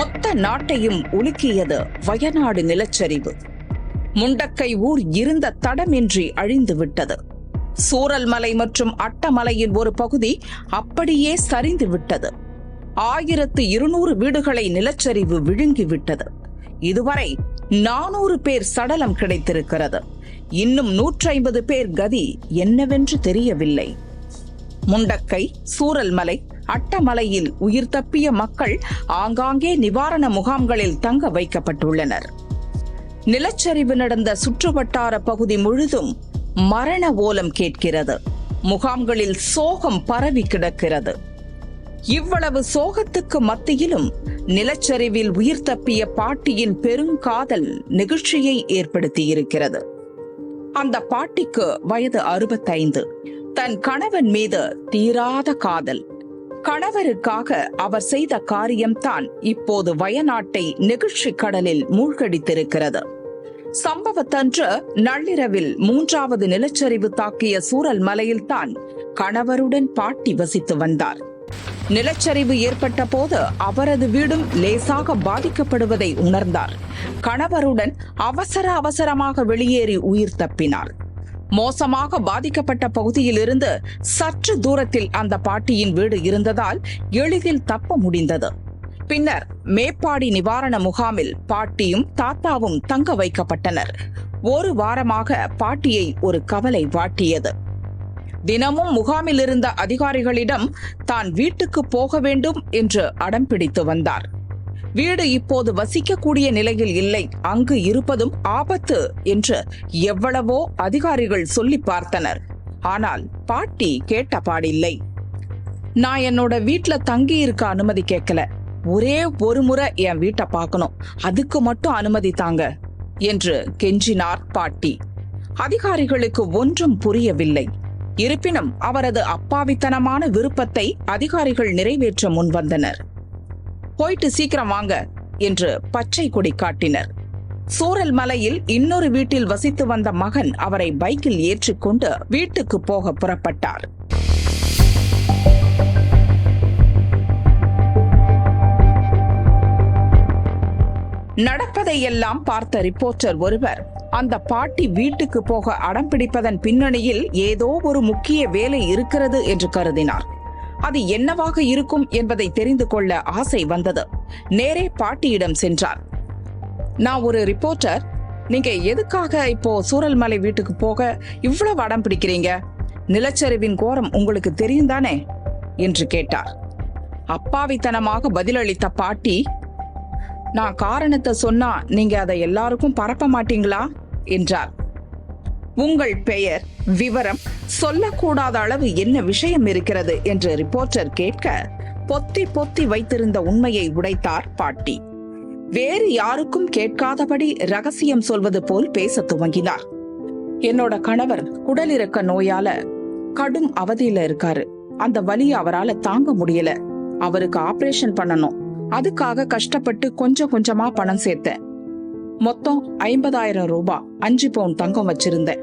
மொத்த நாட்டையும் உலுக்கியது வயநாடு நிலச்சரிவு. முண்டக்கை ஊர் இருந்த தடமின்றி அழிந்து விட்டது. சூரல்மலை மற்றும் அட்டமலையின் ஒரு பகுதி அப்படியே சரிந்து விட்டது. 1200 வீடுகளை நிலச்சரிவு விழுங்கிவிட்டது. இதுவரை 400 பேர் சடலம் கிடைத்திருக்கிறது. இன்னும் 150 பேர் கதி என்னவென்று தெரியவில்லை. முண்டக்கை, சூரல்மலை, அட்டமலையில் உயிர் தப்பிய மக்கள் ஆங்காங்கே நிவாரண முகாம்களில் தங்க வைக்கப்பட்டுள்ளனர். நிலச்சரிவு நடந்த சுற்றுவட்டார பகுதி முழுதும் மரண ஓலம் கேட்கிறது. முகாம்களில் சோகம் பரவி கிடக்கிறது. இவ்வளவு சோகத்துக்கு மத்தியிலும் நிலச்சரிவில் உயிர் தப்பிய பாட்டியின் பெருங்காதல் நிகழ்ச்சியை ஏற்படுத்தியிருக்கிறது. அந்த பாட்டிக்கு வயது 65. தன் கணவன் மீது தீராத காதல். கணவருக்காக அவர் செய்த காரியம்தான் இப்போது வயநாட்டை நெகிழ்ச்சி கடலில் மூழ்கடித்திருக்கிறது. சம்பவத்தன்று நள்ளிரவில் 3வது நிலச்சரிவு தாக்கிய சூரல்மலையில்தான் கணவருடன் பாட்டி வசித்து வந்தார். நிலச்சரிவு ஏற்பட்ட போது அவரது வீடும் லேசாக பாதிக்கப்படுவதை உணர்ந்தார். கணவருடன் அவசரமாக வெளியேறி உயிர் தப்பினார். மோசமாக பாதிக்கப்பட்ட பகுதியில் இருந்து சற்று தூரத்தில் அந்த பாட்டியின் வீடு இருந்ததால் எளிதில் தப்ப முடிந்தது. பின்னர் மேப்பாடி நிவாரண முகாமில் பாட்டியும் தாத்தாவும் தங்க வைக்கப்பட்டனர். 1 வாரமாக பாட்டியை ஒரு கவலை வாட்டியது. தினமும் முகாமில் இருந்த அதிகாரிகளிடம் தான் வீட்டுக்கு போக வேண்டும் என்று அடம் பிடித்து வந்தார். வீடு இப்போது வசிக்கக்கூடிய நிலையில் இல்லை, அங்கு இருப்பதும் ஆபத்து என்று எவ்வளவோ அதிகாரிகள் சொல்லி பார்த்தனர். ஆனால் பாட்டி கேட்ட பாடில்லை. நான் என்னோட வீட்டுல தங்கி இருக்க அனுமதி கேட்கல, ஒரே ஒரு முறை என் வீட்டை பார்க்கணும், அதுக்கு மட்டும் அனுமதி தாங்க என்று கெஞ்சினார் பாட்டி. அதிகாரிகளுக்கு ஒன்றும் புரியவில்லை. இருப்பினும் அவரது அப்பாவித்தனமான விருப்பத்தை அதிகாரிகள் நிறைவேற்ற முன்வந்தனர். போயிட்டு சீக்கிரம் வாங்க என்று பச்சை கொடி காட்டினர். சூரல்மலையில் இன்னொரு வீட்டில் வசித்து வந்த மகன் அவரை பைக்கில் ஏற்றிக்கொண்டு வீட்டுக்கு போக புறப்பட்டார். நடப்பதையெல்லாம் பார்த்த ரிப்போர்ட்டர் ஒருவர் அந்த பாட்டி வீட்டுக்கு போக அடம் பிடிப்பதன் பின்னணியில் ஏதோ ஒரு முக்கிய வேலை இருக்கிறது என்று கருதினார். அது என்னவாக இருக்கும் என்பதை தெரிந்து கொள்ள ஆசை வந்தது. நேரே பாட்டியிடம் சென்றார். நான் ஒரு ரிப்போர்ட்டர், நீங்க எதுக்காக இப்போ சூரல்மலை வீட்டுக்கு போக இவ்வளவு அடம் பிடிக்கிறீங்க? நிலச்சரிவின் கோரம் உங்களுக்கு தெரியும் தானே என்று கேட்டார். அப்பாவித்தனமாக பதிலளித்த பாட்டி, நான் காரணத்தை சொன்னா நீங்க அதை எல்லாருக்கும் பரப்ப மாட்டீங்களா என்றார். உங்கள் பெயர், விவரம், சொல்லக்கூடாத அளவு என்ன விஷயம் இருக்கிறது என்று ரிப்போர்ட்டர் கேட்க பொத்தி வைத்திருந்த உண்மையை உடைத்தார் பாட்டி. வேறு யாருக்கும் கேட்காதபடி ரகசியம் சொல்வது போல் பேச துவங்கினார். என்னோட கணவர் குடலிறக்க நோயால கடும் அவதியில இருக்காரு. அந்த வலியை அவரால தாங்க முடியல. அவருக்கு ஆபரேஷன் பண்ணணும். அதுக்காக கஷ்டப்பட்டு கொஞ்சமா பணம் சேர்த்தேன். மொத்தம் 50,000 ரூபாய், 5 பவுன் தங்கம் வச்சிருந்தேன்.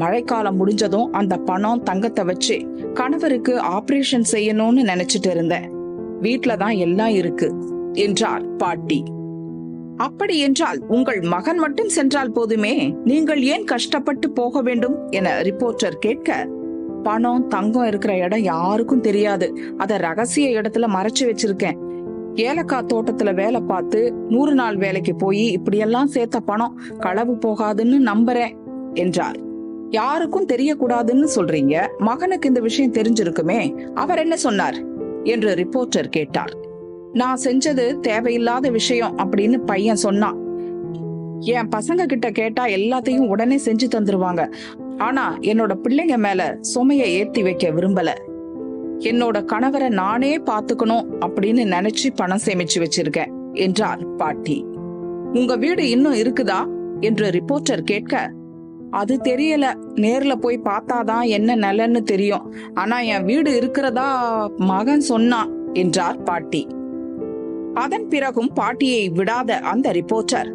மழைக்காலம் முடிஞ்சதும் அந்த பணம் தங்கத்தை வச்சு கணவருக்கு ஆபரேஷன் செய்யணும்னு நினைச்சிட்டு இருந்தேன். வீட்டுலதான் எல்லாம் இருக்கு என்றார் பாட்டி. அப்படி என்றால் உங்கள் மகன் மட்டும் சென்றால் போதுமே, நீங்கள் ஏன் கஷ்டப்பட்டு போக வேண்டும் என ரிப்போர்ட்டர் கேட்க, பணம் தங்கம் இருக்கிற இடம் யாருக்கும் தெரியாது, அத ரகசிய இடத்துல மறைச்சு வச்சிருக்கேன். ஏலக்காய் தோட்டத்துல வேலை பார்த்து 100 நாள் வேலைக்கு போய் இப்படியெல்லாம் சேர்த்த பணம் களவு போகாதுன்னு நம்புறேன் என்றார். யாருக்கும் தெரியக்கூடாதுன்னு சொல்றீங்க, மகனுக்கு இந்த விஷயம் தெரிஞ்சிருக்குமே, அவர் என்ன சொன்னார் என்று ரிப்போர்ட்டர் கேட்டார். நான் செஞ்சது தேவையில்லாத விஷயம் அப்படின்னு பையன் சொன்னான். என் பசங்க கிட்ட கேட்டா எல்லாத்தையும் உடனே செஞ்சு தந்துருவாங்க. ஆனா என்னோட பிள்ளைங்க மேல சுமையை ஏத்தி வைக்க விரும்பல. என்னோட கணவரை நானே பாத்துக்கணும் அப்படின்னு நினைச்சு பணம் சேமிச்சு வச்சிருக்கேன் என்றார் பாட்டி. உங்க வீடு இன்னும் இருக்குதா என்று ரிப்போர்ட்டர் கேட்க, அது தெரியல, நேர்ல போய் பார்த்தாதான் என்ன நிலைன்னு தெரியும். ஆனா என் வீடு இருக்கிறதா மகன் சொன்னான் என்றார் பாட்டி. அதன் பிறகும் பாட்டியை விடாத அந்த ரிப்போர்ட்டர்,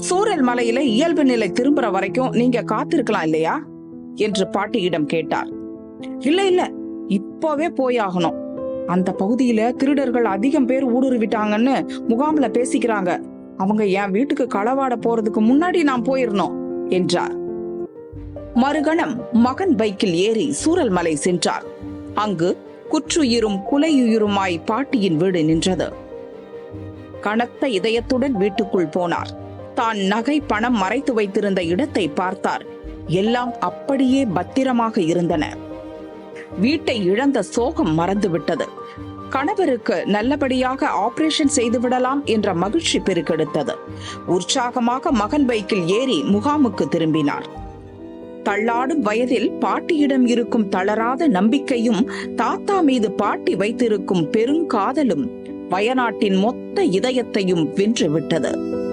சூரல்மலையில இயல்பு நிலை திரும்புற வரைக்கும் நீங்க காத்திருக்கலாம் இல்லையா என்று பாட்டியிடம் கேட்டார். இல்ல இப்பவே போயாகணும். அந்த பகுதியில திருடர்கள் அதிகம் பேர் ஊடுருவிட்டாங்கன்னு முகாம்ல பேசிக்கிறாங்க. அவங்க என் வீட்டுக்கு களவாட போறதுக்கு முன்னாடி நான் போயிரணும் என்றார். மறுகணம் மகன் பைக்கில் ஏறி சூரல்மலை சென்றார். அங்கு குற்றுயிரும் குலையுயிருமாய் பாட்டியின் வீடு நின்றது. கனத்த இதயத்துடன் வீட்டுக்குள் போனார். தான் நகை பணம் மறைத்து வைத்திருந்த இடத்தை பார்த்தார். எல்லாம் அப்படியே பத்திரமாக இருந்தன. வீட்டை இழந்த சோகம் மறந்துவிட்டது. கணவருக்கு நல்லபடியாக ஆபரேஷன் செய்து விடலாம் என்ற மகிழ்ச்சி பெருக்கெடுத்தது. உற்சாகமாக மகன் பைக்கில் ஏறி முகாமுக்கு திரும்பினார். தள்ளாடும் வயதில் பாட்டியிடம் இருக்கும் தளராத நம்பிக்கையும் தாத்தா மீது பாட்டி வைத்திருக்கும் பெருங்காதலும் வயநாட்டின் மொத்த இதயத்தையும் வென்று விட்டது.